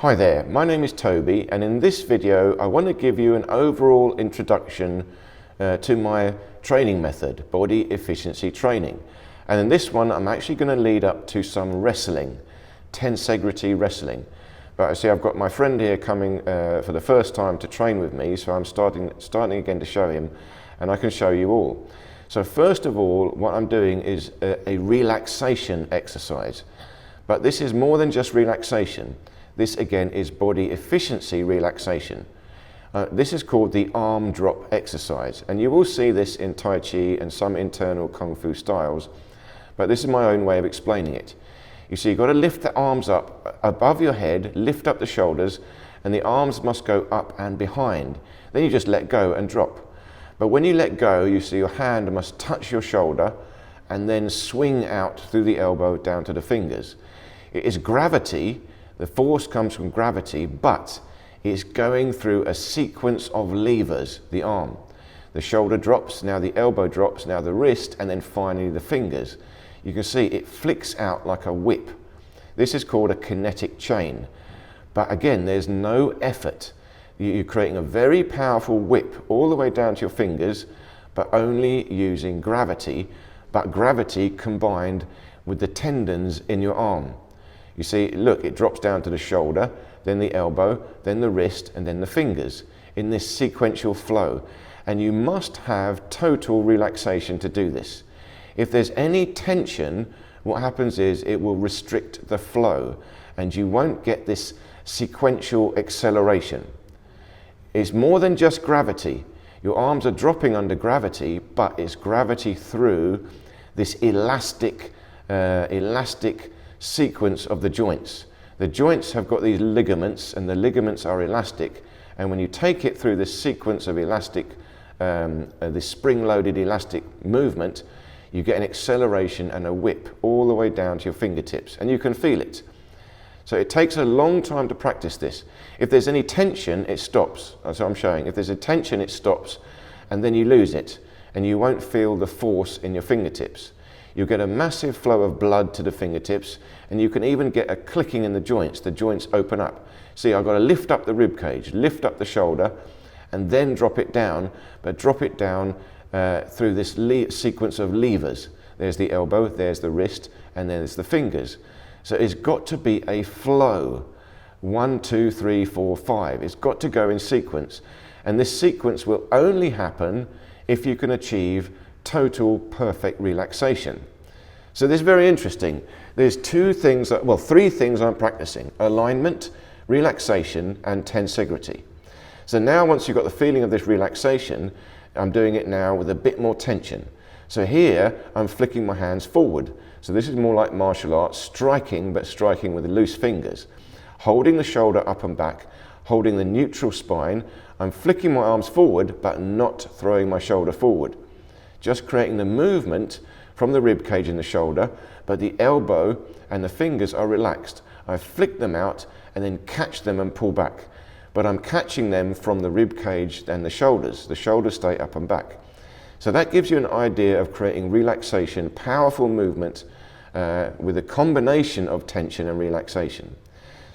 Hi there, my name is Toby, and in this video I want to give you an overall introduction to my training method, body efficiency training. And in this one I'm actually going to lead up to some wrestling, tensegrity wrestling. But I see I've got my friend here coming for the first time to train with me, so I'm starting again to show him, and I can show you all. So first of all, what I'm doing is a relaxation exercise. But this is more than just relaxation. This again is body efficiency relaxation. This is called the arm drop exercise, and you will see this in Tai Chi and some internal Kung Fu styles, but this is my own way of explaining it. You see, you've got to lift the arms up above your head, lift up the shoulders, and the arms must go up and behind. Then you just let go and drop. But when you let go, you see your hand must touch your shoulder and then swing out through the elbow down to the fingers. It is gravity. The force comes from gravity, but it's going through a sequence of levers, the arm. The shoulder drops, now the elbow drops, now the wrist, and then finally the fingers. You can see it flicks out like a whip. This is called a kinetic chain. But again, there's no effort. You're creating a very powerful whip all the way down to your fingers, but only using gravity, but gravity combined with the tendons in your arm. You see, look, it drops down to the shoulder, then the elbow, then the wrist, and then the fingers in this sequential flow. And you must have total relaxation to do this. If there's any tension, what happens is it will restrict the flow and you won't get this sequential acceleration. It's more than just gravity. Your arms are dropping under gravity, but it's gravity through this elastic sequence of the joints. The joints have got these ligaments, and the ligaments are elastic, and when you take it through this sequence of elastic, this spring-loaded elastic movement, you get an acceleration and a whip all the way down to your fingertips, and you can feel it. So it takes a long time to practice this. If there's any tension, it stops. That's what I'm showing. If there's a tension, it stops, and then you lose it, and you won't feel the force in your fingertips. You get a massive flow of blood to the fingertips, and you can even get a clicking in the joints open up. See, I've got to lift up the rib cage, lift up the shoulder, and then drop it down, but drop it down through this sequence of levers. There's the elbow, there's the wrist, and then there's the fingers. So it's got to be a flow. 1, 2, 3, 4, 5. It's got to go in sequence. And this sequence will only happen if you can achieve total perfect relaxation. So this is very interesting. There's three things I'm practicing: alignment, relaxation, and tensegrity. So now once you've got the feeling of this relaxation, I'm doing it now with a bit more tension. So here I'm flicking my hands forward. So this is more like martial arts, striking, but striking with loose fingers. Holding the shoulder up and back, holding the neutral spine. I'm flicking my arms forward, but not throwing my shoulder forward. Just creating the movement from the rib cage and the shoulder, but the elbow and the fingers are relaxed. I flick them out and then catch them and pull back. But I'm catching them from the rib cage and the shoulders. The shoulders stay up and back. So that gives you an idea of creating relaxation, powerful movement with a combination of tension and relaxation.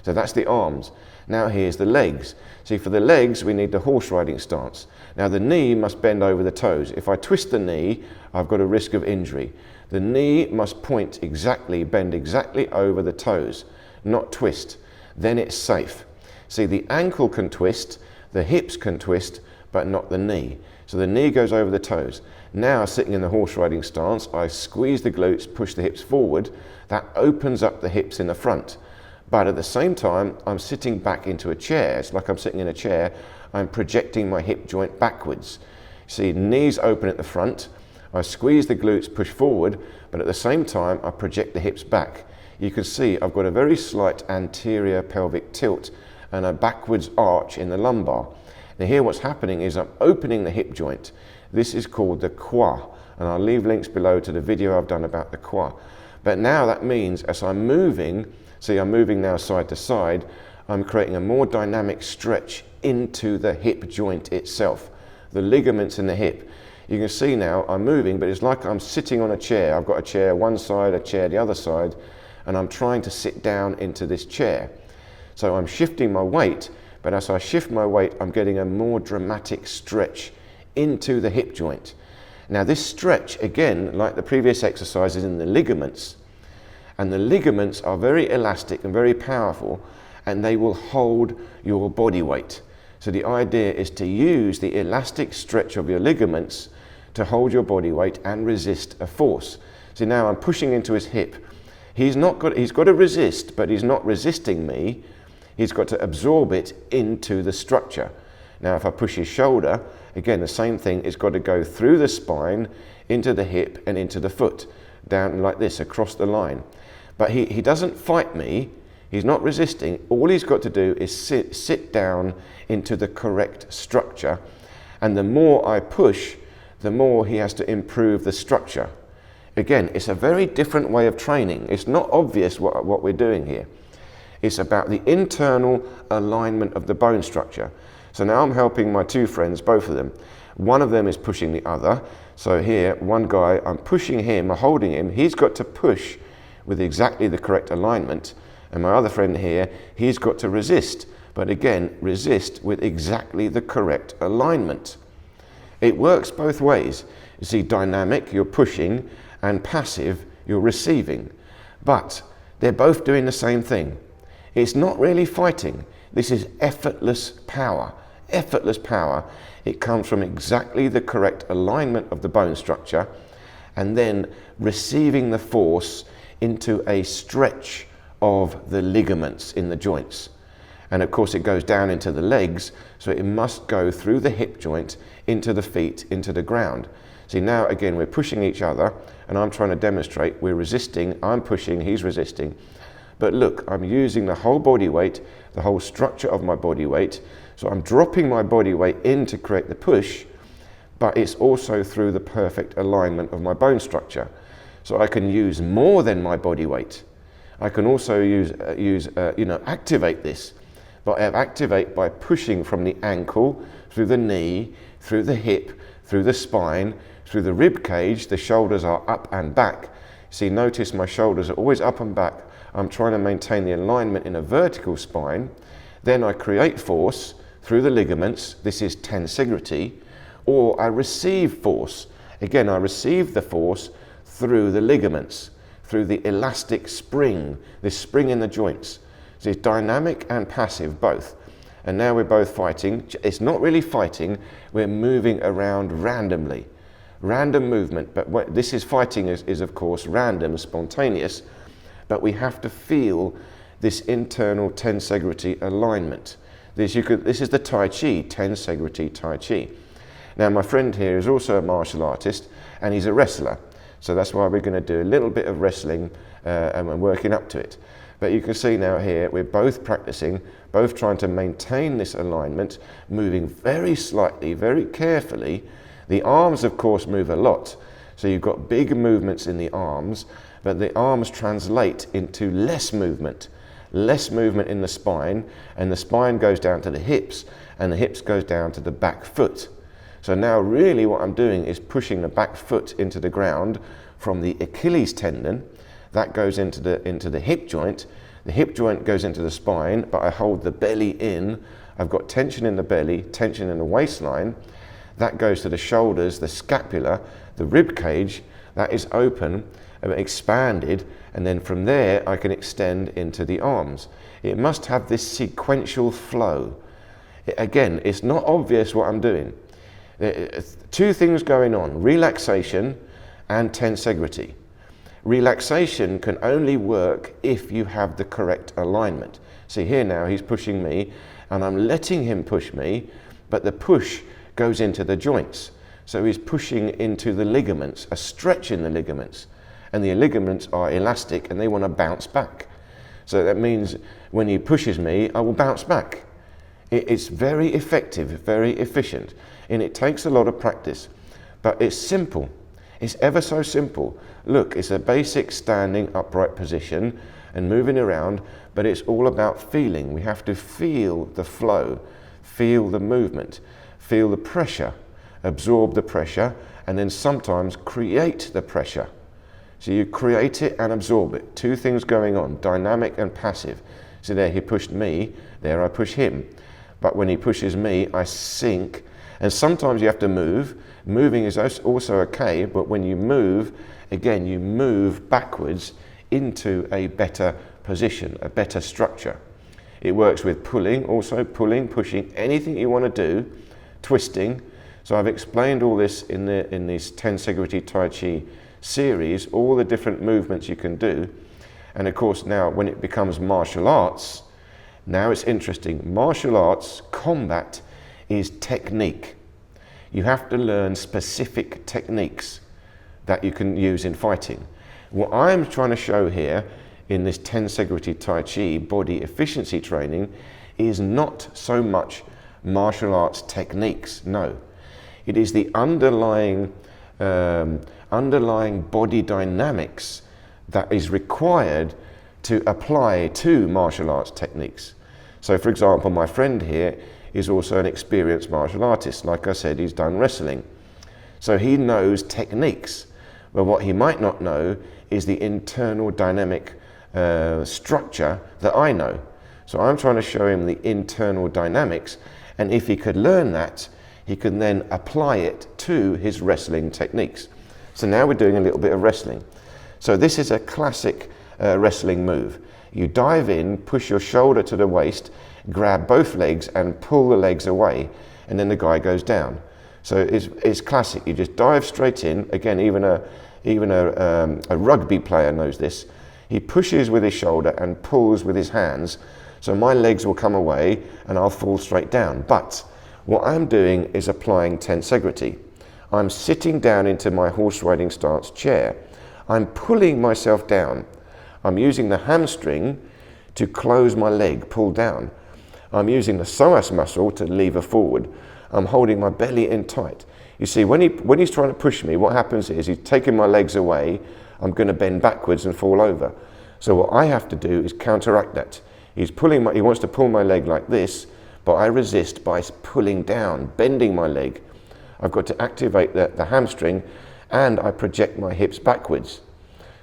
So that's the arms. Now here's the legs. See, for the legs, we need the horse riding stance. Now the knee must bend over the toes. If I twist the knee, I've got a risk of injury. The knee must bend exactly over the toes, not twist. Then it's safe. See, the ankle can twist, the hips can twist, but not the knee. So the knee goes over the toes. Now, sitting in the horse riding stance, I squeeze the glutes, push the hips forward. That opens up the hips in the front. But at the same time, I'm sitting back into a chair. It's like I'm sitting in a chair. I'm projecting my hip joint backwards. See, knees open at the front. I squeeze the glutes, push forward, but at the same time, I project the hips back. You can see I've got a very slight anterior pelvic tilt and a backwards arch in the lumbar. Now here what's happening is I'm opening the hip joint. This is called the quad, and I'll leave links below to the video I've done about the quad. But now that means as I'm moving, see, I'm moving now side to side, I'm creating a more dynamic stretch into the hip joint itself, the ligaments in the hip. You can see now I'm moving, but it's like I'm sitting on a chair. I've got a chair one side, a chair the other side, and I'm trying to sit down into this chair. So I'm shifting my weight, but as I shift my weight, I'm getting a more dramatic stretch into the hip joint. Now this stretch, again, like the previous exercises in the ligaments, and the ligaments are very elastic and very powerful, and they will hold your body weight. So the idea is to use the elastic stretch of your ligaments to hold your body weight and resist a force. See, now I'm pushing into his hip. He's got to resist, but he's not resisting me. He's got to absorb it into the structure. Now if I push his shoulder, again the same thing, it's got to go through the spine, into the hip and into the foot, down like this, across the line. But he doesn't fight me, he's not resisting. All he's got to do is sit down into the correct structure. And the more I push, the more he has to improve the structure. Again, it's a very different way of training. It's not obvious what we're doing here. It's about the internal alignment of the bone structure. So now I'm helping my two friends, both of them. One of them is pushing the other. So here, one guy, I'm pushing him, I'm holding him. He's got to push with exactly the correct alignment. And my other friend here, he's got to resist. But again, resist with exactly the correct alignment. It works both ways. You see, dynamic, you're pushing, and passive, you're receiving. But they're both doing the same thing. It's not really fighting. This is effortless power. Effortless power. It comes from exactly the correct alignment of the bone structure and then receiving the force into a stretch of the ligaments in the joints. And of course it goes down into the legs, so it must go through the hip joint, into the feet, into the ground. See, now again we're pushing each other and I'm trying to demonstrate we're resisting, I'm pushing, he's resisting. But look, I'm using the whole body weight, the whole structure of my body weight. So I'm dropping my body weight in to create the push, but it's also through the perfect alignment of my bone structure. So I can use more than my body weight. I can also activate this. But I activate by pushing from the ankle, through the knee, through the hip, through the spine, through the rib cage. The shoulders are up and back. See, notice my shoulders are always up and back. I'm trying to maintain the alignment in a vertical spine. Then I create force through the ligaments. This is tensegrity. Or I receive force. Again, I receive the force through the ligaments, through the elastic spring, this spring in the joints. So it's dynamic and passive both. And now we're both fighting. It's not really fighting, we're moving around randomly. Random movement, but what this is fighting is of course random, spontaneous, but we have to feel this internal tensegrity alignment. This is the Tai Chi, tensegrity Tai Chi. Now my friend here is also a martial artist and he's a wrestler. So that's why we're going to do a little bit of wrestling and we're working up to it. But you can see now here, we're both practicing, both trying to maintain this alignment, moving very slightly, very carefully. The arms, of course, move a lot. So you've got big movements in the arms, but the arms translate into less movement in the spine, and the spine goes down to the hips, and the hips goes down to the back foot. So now really what I'm doing is pushing the back foot into the ground from the Achilles tendon. That goes into the hip joint. The hip joint goes into the spine, but I hold the belly in. I've got tension in the belly, tension in the waistline. That goes to the shoulders, the scapula, the rib cage. That is open, expanded, and then from there I can extend into the arms. It must have this sequential flow. Again, it's not obvious what I'm doing. Two things going on, relaxation and tensegrity. Relaxation can only work if you have the correct alignment. See here now, he's pushing me and I'm letting him push me, but the push goes into the joints. So he's pushing into the ligaments, a stretch in the ligaments. And the ligaments are elastic and they want to bounce back. So that means when he pushes me, I will bounce back. It's very effective, very efficient, and it takes a lot of practice. But it's simple. It's ever so simple. Look, it's a basic standing upright position and moving around, but it's all about feeling. We have to feel the flow, feel the movement, feel the pressure, absorb the pressure, and then sometimes create the pressure. So you create it and absorb it. Two things going on, dynamic and passive. So there he pushed me, there I push him. But when he pushes me, I sink. And sometimes you have to move. Moving is also okay, but when you move, again, you move backwards into a better position, a better structure. It works with pulling, also pulling, pushing, anything you want to do, twisting. So I've explained all this in this Tensegrity Tai Chi series, all the different movements you can do. And of course now when it becomes martial arts, now it's interesting. Martial arts, combat, is technique. You have to learn specific techniques that you can use in fighting. What I'm trying to show here in this Tensegrity Tai Chi body efficiency training is not so much martial arts techniques, no. It is the underlying body dynamics that is required to apply to martial arts techniques. So for example, my friend here is also an experienced martial artist. Like I said, he's done wrestling. So he knows techniques. But what he might not know is the internal dynamic structure that I know. So I'm trying to show him the internal dynamics, and if he could learn that, he can then apply it to his wrestling techniques. So now we're doing a little bit of wrestling. So this is a classic wrestling move. You dive in, push your shoulder to the waist, grab both legs and pull the legs away, and then the guy goes down. So it's classic. You just dive straight in. Again, even a rugby player knows this. He pushes with his shoulder and pulls with his hands. So my legs will come away and I'll fall straight down. But what I'm doing is applying tensegrity. I'm sitting down into my horse riding stance chair. I'm pulling myself down. I'm using the hamstring to close my leg, pull down. I'm using the psoas muscle to lever forward. I'm holding my belly in tight. You see, when he's trying to push me, what happens is he's taking my legs away. I'm going to bend backwards and fall over. So what I have to do is counteract that. He wants to pull my leg like this, but I resist by pulling down, bending my leg. I've got to activate the hamstring, and I project my hips backwards.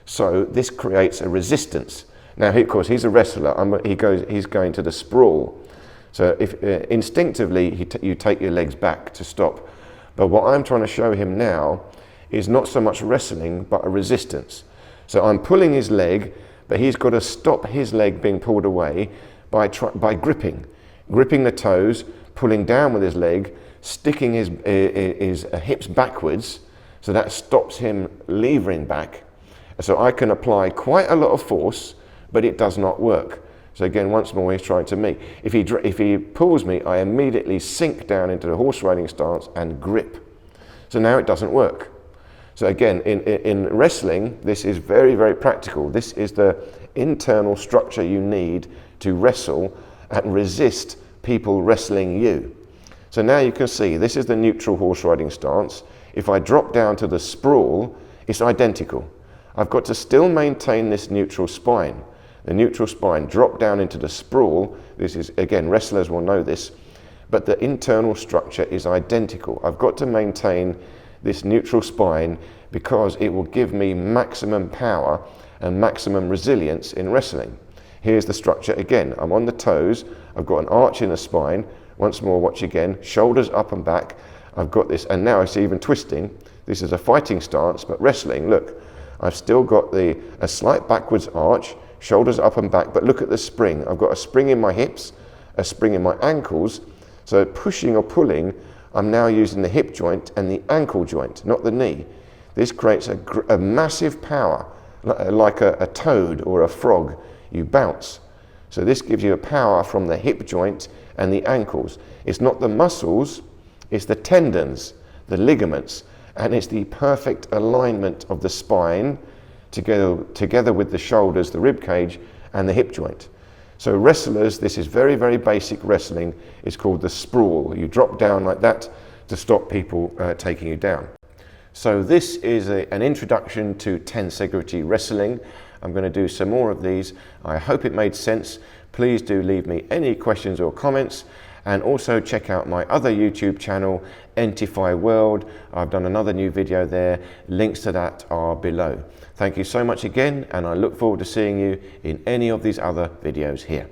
So this creates a resistance. Now, of course, he's a wrestler. He's going to the sprawl. So if instinctively you take your legs back to stop. But what I'm trying to show him now is not so much wrestling, but a resistance. So I'm pulling his leg, but he's got to stop his leg being pulled away by gripping the toes, pulling down with his leg, sticking his hips backwards, so that stops him levering back. So I can apply quite a lot of force, but it does not work. So again, once more, he's trying to me. If he pulls me, I immediately sink down into the horse riding stance and grip. So now it doesn't work. So again, in wrestling, this is very, very practical. This is the internal structure you need to wrestle and resist people wrestling you. So now you can see, this is the neutral horse riding stance. If I drop down to the sprawl, it's identical. I've got to still maintain this neutral spine. The neutral spine, drop down into the sprawl. This is, again, wrestlers will know this, but the internal structure is identical. I've got to maintain this neutral spine because it will give me maximum power and maximum resilience in wrestling. Here's the structure again. I'm on the toes. I've got an arch in the spine. Once more, watch again. Shoulders up and back. I've got this, and now I see even twisting. This is a fighting stance, but wrestling, look. I've still got a slight backwards arch, shoulders up and back, but look at the spring. I've got a spring in my hips, a spring in my ankles. So pushing or pulling, I'm now using the hip joint and the ankle joint, not the knee. This creates a massive power, like a toad or a frog. You bounce. So this gives you a power from the hip joint and the ankles. It's not the muscles, it's the tendons, the ligaments, and it's the perfect alignment of the spine together with the shoulders, the rib cage, and the hip joint. So wrestlers, this is very, very basic wrestling. It's called the sprawl. You drop down like that to stop people taking you down. So this is an introduction to Tensegrity wrestling. I'm going to do some more of these. I hope it made sense. Please do leave me any questions or comments, and also check out my other YouTube channel, Entify World. I've done another new video there. Links to that are below. Thank you so much again, and I look forward to seeing you in any of these other videos here.